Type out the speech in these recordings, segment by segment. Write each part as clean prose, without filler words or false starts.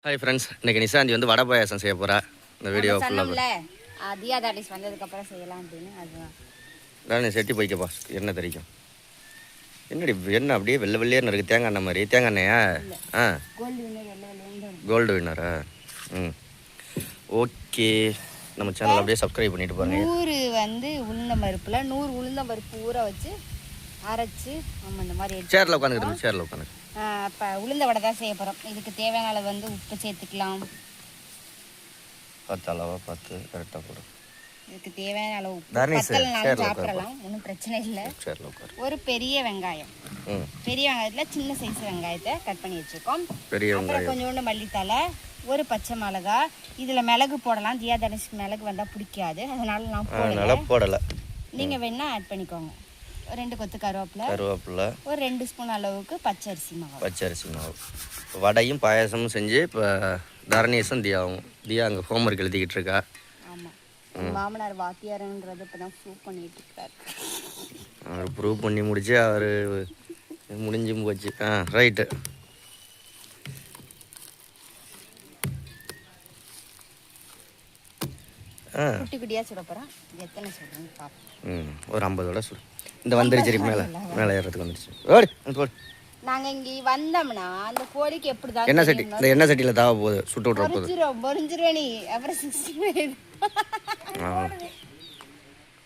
Hi friends, இன்றைக்கி நிஷாந்தி வந்து வடை பாயாசம் செய்ய போகிறா. இந்த வீடியோ ஃபுல்லாக தியா தாட்டிஸ் வந்ததுக்கப்புறம் செய்யலாம் அப்படின்னு. அதுதான் நான் செட்டி போய்க்கப்பா, எண்ணெய் தெரிக்கும். என்னடி எண்ணெய் அப்படியே வெள்ளை வெள்ளையர்னு இருக்குது, தேங்காய் எண்ணெய் மாதிரி. தேங்காய் எண்ணெயா? ஆ, கோல்டு வின்னரா? ம், ஓகே. நம்ம சேனல் அப்படியே சப்ஸ்கிரைப் பண்ணிட்டு பாருங்க. 100 வந்து உளுந்தம்பருப்பில் 100 உளுந்தம்பருப்பு ஊற வச்சு அரைச்சி நம்ம இந்த மாதிரி சேரில் உட்காந்துக்கிட்டு சேரில் உட்காந்து இப்போ உளுந்த வடை தான் செய்ய போகிறோம். இதுக்கு தேவையான அளவு வந்து உப்பு சேர்த்துக்கலாம். பார்த்து அளவாக பார்த்து கரெக்டாக போடும். இதுக்கு தேவையான அளவு உப்பு சாப்பிடலாம், ஒன்றும் பிரச்சனை இல்லை. ஒரு பெரிய வெங்காயம், பெரிய வெங்காயத்தில் சின்ன சைஸ் வெங்காயத்தை கட் பண்ணி வச்சுருக்கோம். அப்புறம் கொஞ்சோண்டு மல்லித்தலை, ஒரு பச்சை மிளகா. இதில் மிளகு போடலாம். தியா தனுஷ்க்கு மிளகு வந்தால் பிடிக்காது, அதனால நான் போடலை. நீங்கள் வேணால் ஆட் பண்ணிக்கோங்க. 2 கொத்து கருவேப்பிலை, ஒரு 2 ஸ்பூன் அளவுக்கு பச்சரிசி மாவு. வடையும் பாயாசமும் செஞ்சு இப்போ தரணேஷும் தியா அங்கே ஹோம்ஒர்க் எழுதிக்கிட்டு இருக்கா. ஆமாம், மாமனார் வாத்தியாருன்றது இப்போ தான் ப்ரூவ் பண்ணிட்டு இருக்காரு. அவர் ப்ரூவ் பண்ணி முடிச்சு அவர் முடிஞ்சும் போச்சு. ரைட்டு. குட்டி குட்டியாக சுட போகிறேன். எத்தனை சொல்கிறேன்னு பார்ப்போம். ஒரு 50 வடை சுடு. இந்த வந்துருச்சு, மேலே ஏறதுக்கு வந்துருச்சு. ஓடி. நாங்கள் இங்கே வந்தோம்னா அந்த கோழிக்கு எப்படி தான் எண்ணெய் சட்டி, இந்த எண்ணெய் சட்டியில் தாவ போகுது, சுட்டு விட்ற போகுது. பொறிஞ்சிருவே நீ. அப்புறம் 60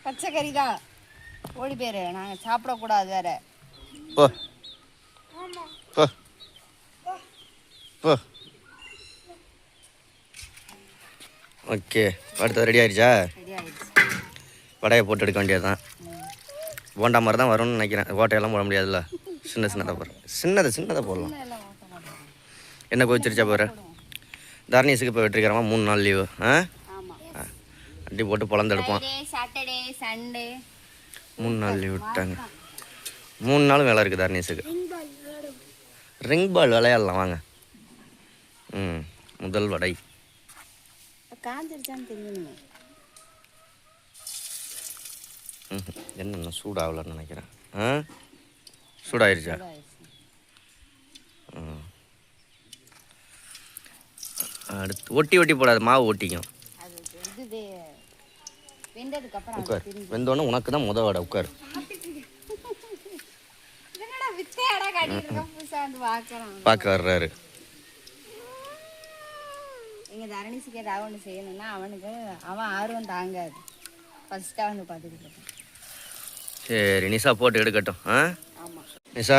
பச்சை கறி தான். ஓடி பேர் நாங்கள் சாப்பிடக்கூடாது வேற. போ போ போ. ஓகே, அடுத்தது ரெடி ஆயிடுச்சா? வடையை போட்டு எடுக்க வேண்டியது தான். போண்டா மாதிரி தான் வரும்னு நினைக்கிறேன். ஓட்டையெல்லாம் போட முடியாதுல்ல, சின்னதாக போடுறேன். சின்னதாக போடலாம். என்ன கோச்சிருச்சா பாரு. தர்ணீஸுக்கு இப்போ வெற்றிகரமாக 3 நாள் லீவு. அடி போட்டு பொழந்து எடுப்போம். சாட்டர்டே சண்டே 3 நாள் லீவ் விட்டாங்க. 3 நாளும் வேலை இருக்குது தர்ணீஸுக்கு. ரிங் பால் விளையாடலாம் வாங்க. முதல் வடை காஞ்சிருச்சான்னு தெரியணுமே. என்னென்ன சூடாகலன்னு நினைக்கிறேன். சூடாயிருச்சா? அடுத்து ஒட்டி போடாது, மாவு ஒட்டிக்கும். உட்கார், வெந்தோடனே உனக்கு தான் முத வடை. உட்கார். பார்க்க வர்றாரு. எங்கள் தரணிசுக்கு ஏதாவது ஒன்று செய்யணும்னா அவன் ஆர்வம் தாங்காது. ஃபர்ஸ்ட்டாக வந்து பார்த்துக்கிட்டு இருக்கேன். சரி, நிஷா போட்டு எடுக்கட்டும். ஆமாம் நிஷா,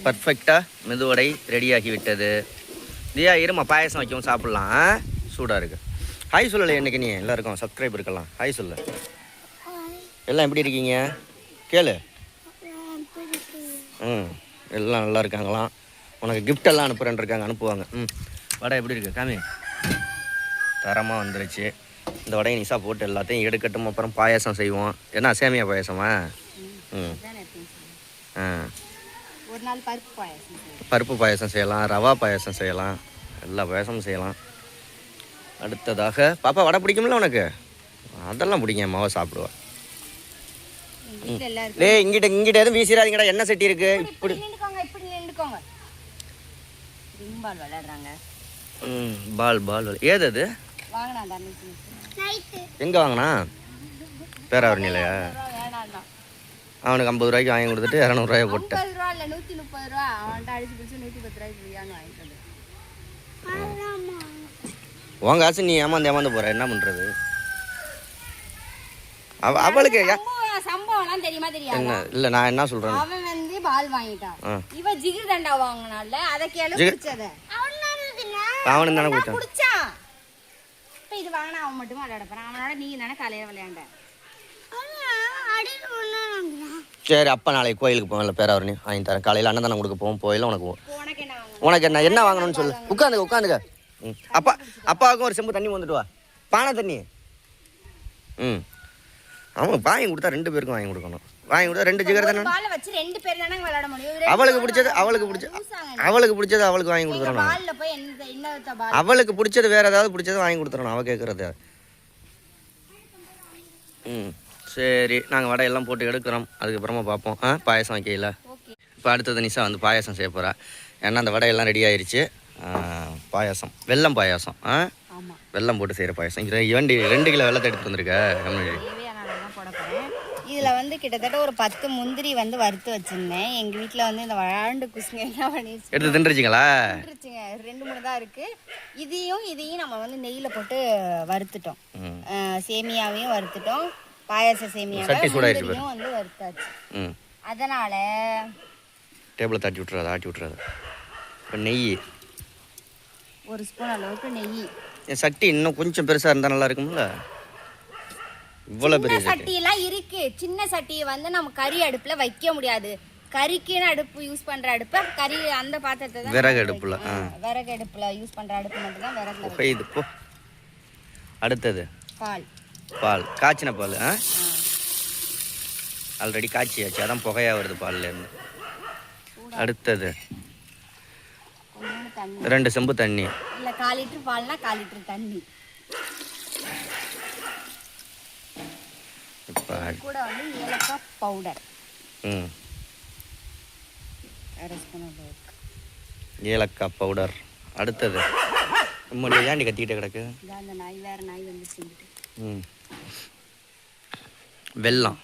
பர்ஃபெக்டாக மெதுவடை ரெடியாகி விட்டது. தியா இருமா, பாயசம் வைக்கவும் சாப்பிட்லாம். சூடாக இருக்கு. ஹாய் சொல்லலை என்னைக்கு நீ எல்லாருக்கும் சப்ஸ்கிரைப் இருக்கலாம். ஹாய் சொல்ல. எல்லாம் எப்படி இருக்கீங்க கேளு. எல்லாம் நல்லா இருக்காங்களாம். உனக்கு கிஃப்ட் எல்லாம் அனுப்புகிறேன் இருக்காங்க, அனுப்புவாங்க. வடை எப்படி இருக்கு காமி? தரமாக வந்துருச்சு. இந்த வடையை நிஷா போட்டு எல்லாத்தையும் எடுக்கட்டும். அப்புறம் பாயாசம் செய்வோம். என்ன சேமியா பாயாசமா? ஒரு நாள் பருப்பு பாயாசம் செய்யலாம், ரவா பாயாசம் செய்யலாம், எல்லா பாயாசமும் செய்யலாம். அடுத்ததாக பாப்பா வடை பிடிக்கும்ல உனக்கு? அதெல்லாம் பிடிக்கும், மாவை சாப்பிடுவா. இங்கிட்ட எதுவும் வீசிடாதீங்கடா, எண்ணெய் சட்டி இருக்கு. இப்படி பால் ஏது அது? எங்கே வாங்கினா? பேராவரணிலையா? அவனுக்கு 50 ரூபாய்க்கு வாங்கி கொடுத்துட்டு 200 ரூபாய் போட்டேன். 130 ரூபா அவன்கிட்ட அடிச்சு பிடிச்சி 110 ரூபாய்க்கு பிரியாணி வாங்கிட்டு. உன் காசு நீ ஏமாந்து போற, என்ன பண்றது? அவளுக்கு சம்பவம்லாம் தெரியுமா தெரியாது? என்ன இல்ல, நான் என்ன சொல்றேன், அவன் வந்து பால் வாங்கிட்டான், இவ ஜிகிர் தண்டா வாங்கினால அத கேளு குடிச்சத. அவன் தானே குடிச்சான். இப்ப இது வாங்கினா அவன் மட்டும் விளையாட போறான். அவனோட நீ தானே காலையில விளையாண்ட. சரி, அப்பா நாளைக்கு கோயிலுக்கு போகல, பேராவரணி வாங்கி தரேன். காலையில் அன்னதானம் கொடுக்க போவோம். போயில உனக்கு என்ன வாங்கணும்னு சொல்லு. உட்காந்துக்க. அப்பாவுக்கும் ஒரு செம்பு தண்ணி வந்துட்டு வா, பானை தண்ணி. அவன் வாங்கி கொடுத்தா 2 பேருக்கும் வாங்கி கொடுக்கணும். வாங்கி கொடுத்தா 2 ஜிகர் தானே. அவளுக்கு பிடிச்சது அவளுக்கு வாங்கி கொடுத்துறணும். அவளுக்கு பிடிச்சது வேற ஏதாவது பிடிச்சது வாங்கி கொடுத்துறணும். அவள் கேட்கறது. சரி, நாங்கள் வடையெல்லாம் போட்டு எடுக்கிறோம். அதுக்கப்புறமா பார்ப்போம். பாயசம் வைக்கல. இப்போ அடுத்தது நிஷா வந்து பாயசம் செய்ய போகிறா. ஏன்னா அந்த வடையெல்லாம் ரெடி ஆயிடுச்சு. பாயாசம் வெல்லம் பாயாசம். ஆமாம், வெல்லம் போட்டு செய்கிற பாயாசம். 2 கிலோ வெள்ளத்தை எடுத்துகிட்டு வந்திருக்க. தேவையான தான் போட போகிறேன். இதில் வந்து கிட்டத்தட்ட ஒரு 10 முந்திரி வந்து வறுத்து வச்சுருந்தேன். எங்கள் வீட்டில் வந்து இந்த வழாண்டு குசுங்க என்ன பண்ணிடுச்சு, எடுத்து தின்றுச்சிங்களா? 2-3 தான் இருக்குது. இதையும் நம்ம வந்து நெய்யில் போட்டு வறுத்துட்டோம். சேமியாவையும் வறுத்துட்டோம், பாயாச சேமியாவையும் வந்து வறுத்தாச்சு. அதனால் டேபிளை ஆட்டி விட்டுறாது. இப்போ நெய் 1 ஸ்பூன் அளவுக்கு நெய். என் சட்டி இன்னும் கொஞ்சம் பெருசாக இருந்தால் நல்லா இருக்கும்ல? இவ்வளோ பெரிய சட்டியெல்லாம் இருக்கு. சின்ன சட்டியை வந்து நம்ம கறி அடுப்பில் வைக்க முடியாது. கறிக்குன்னு அடுப்பு யூஸ் பண்ணுற அடுப்பை கறி அந்த பாத்திரத்தை தான் விறகு அடுப்பில் யூஸ் பண்ணுற அடுப்பு மட்டும் தான் விறகு. இது போ. அடுத்தது பால் காய்ச்சின பால். ஆல்ரெடி காய்ச்சியாச்சு, அதான் புகையாக வருது பால்லேருந்து. அடுத்தது 2 செம்பு தண்ணி. இல்லை 1/4 லிட்டர் பால்னா 1/4 லிட்டர் தண்ணி. கூட வந்து ஏலக்காய் பவுடர். ஏலக்காய் பவுடர். அடுத்தது ஏண்டி கத்திக்கிட்டே கிடக்கு? அந்த நாய் வேற நாய் வந்து வெல்லம்.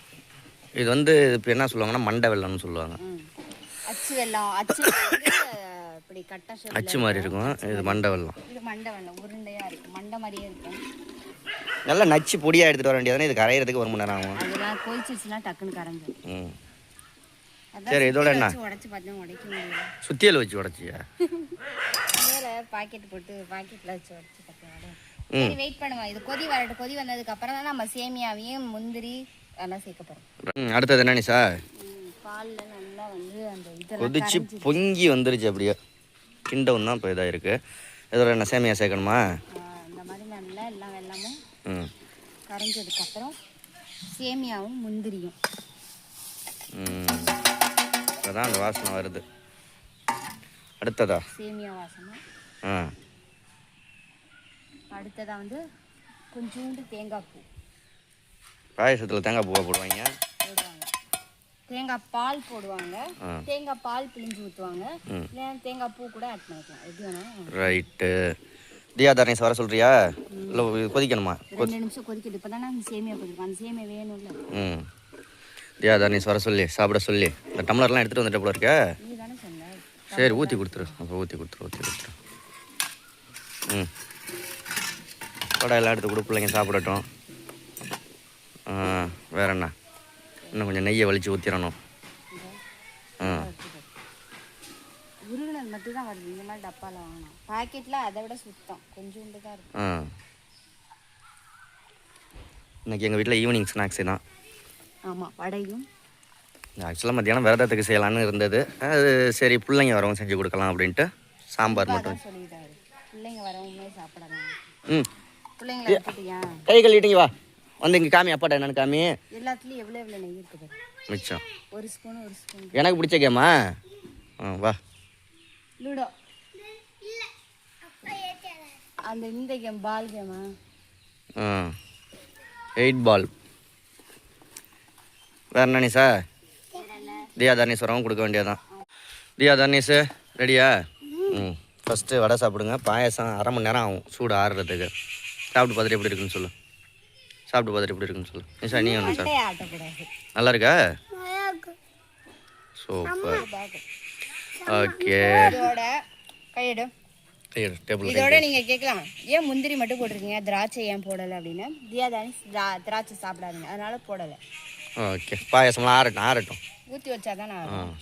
இது வந்து இப்போ என்ன சொல்லுவாங்கன்னா மண்டை வெல்லம்னு சொல்லுவாங்க. அச்சு வெல்லம். இப்படி அச்சு மாதிரி இருக்கும். இது மண்டை வெல்லம். இது மண்டை வெல்லம் உருண்டையா இருக்கும், மண்டை மாதிரியே இருக்கும். நல்லா நச்சு பொடியா எடுத்துட்டு வர வேண்டியதானே. இது கரையிறதுக்கு 1 மணி நேரம் ஆகும். அதெல்லாம் கொதிச்சிச்சுன்னா டக்குன்னு கரைஞ்சிடும். சரி, இதோட என்ன? உடைச்சு பார்த்தா உடைக்க முடியல. சுத்தியல் வச்சு உடைச்சியா? மேலே பாக்கெட் போட்டு பாக்கெட்டில் வச்சு உடைச்சு பார்த்தா. சரி, வெயிட் பண்ணுவோம். இது கொதி வரட்டும். கொதி வந்ததுக்கு அப்புறம் தான் நம்ம சேமியாவையும் முந்திரி அதெல்லாம் சேர்க்க போகிறோம். அடுத்தது என்ன சார்? பாலில் நல்லா வந்து அந்த இதெல்லாம் கொதிச்சு பொங்கி வந்துருச்சு. அப்படியே கிண்டவும் தான் இப்போ இதாக இருக்குது. இதோட என்ன சேமியா சேர்க்கணுமா? இந்த மாதிரி நல்லா எல்லாம் வெல்லமும் கரைஞ்சதுக்கப்புறம் சேமியாவும் முந்திரியும். இப்போதான் அந்த வாசனை வருது. அடுத்ததா சேமியா வாசனை. அடுத்ததா வந்து கொஞ்சோண்டு தேங்காய் பூ. பாயசத்தில் தேங்காய் பூவா போடுவாங்க. தேங்காய் பால் போடுவாங்க. தேங்காய் பால் பிழிஞ்சு ஊற்றுவாங்க. இல்லை தேங்காய் பூ கூட ஆட் பண்ணிக்கலாம், எது வேணாலும். ரைட்டு. தியா தர்ணேஸ் வர சொல்றியா? இல்லை கொதிக்கணுமா? 2 நிமிஷம் கொதிக்குது. இப்போ தானே அந்த சேமியா கொதிக்கும். அந்த சேமியா வேணும்ல. தியா தர்ணேஸ் வர சொல்லி சாப்பிட சொல்லி. இந்த டம்ளர்லாம் எடுத்துகிட்டு வந்துட்ட போல இருக்க. நீ தானே சொன்ன. சரி, ஊற்றி கொடுத்துரு. அப்போ ஊற்றி கொடுத்துரு. வடையெல்லாம் எடுத்து கொடு, பிள்ளைங்க சாப்பிடட்டும். வேற என்ன? இன்னும் கொஞ்சம் நெய்யை வலிச்சு ஊற்றிடணும். உருளல் மட்டும் தான் வருது. இந்த மாதிரி டப்பாவில் வாங்கணும். பாக்கெட்டில் அதை விட சுத்தம் கொஞ்சோண்டு தான் இருக்கும். இன்னைக்கு எங்கள் வீட்டில் ஈவினிங் ஸ்நாக்ஸு தான். ஆமாம், வடையும். ஆக்சுவலாக மத்தியானம் விரதத்துக்கு செய்யலான்னு இருந்தது. அது சரி பிள்ளைங்க வரவும் செஞ்சு கொடுக்கலாம் அப்படின்ட்டு சாம்பார் மட்டும் சொல்லிட்டாரு. பிள்ளைங்க வரவுமே சாப்பிடலாம். பிள்ளைங்களை கை கழுவிட்டீங்க. வா வந்து இங்கே காமி, அப்பாட்ட என்னன்னு காமி. எல்லாத்துலேயும் எவ்வளோ நெய் இருக்குது மிச்சம். 1 ஸ்பூன் எனக்கு பிடிச்ச கேமா. வா லூடோ. அந்த இந்த கேம் பால் கேமா. 8 பால். வேற என்ன சார்? தியா தர்ணேஸ் வரவும் கொடுக்க வேண்டியதான். தியா தர்ணேஸ் ரெடியா? ஃபஸ்ட்டு வடை சாப்பிடுங்க. பாயசம் 1/2 மணி நேரம் ஆகும் சூடு ஆறுறதுக்கு. சாப்பிட்டு பார்த்துட்டு எப்படி இருக்குன்னு சொல்லு. நிஷா நீ ஒன்று சார். நல்லா இருக்கா? சூப்பர். ஓகே. இதோட நீங்க கேட்கலாம், ஏன் முந்திரி மட்டும் போட்டிருக்கீங்க, திராட்சை ஏன் போடலை அப்படின்னு. தியா தர்ணேஸ் திராட்சை சாப்பிடாதீங்க, அதனால போடலை. ஓகே, பாயசம்லாம் ஆறட்டும். ஊற்றி வச்சாதான் நான்.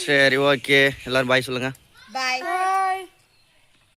சரி ஓகே, எல்லாரும் பாய் சொல்லுங்க. பாய்.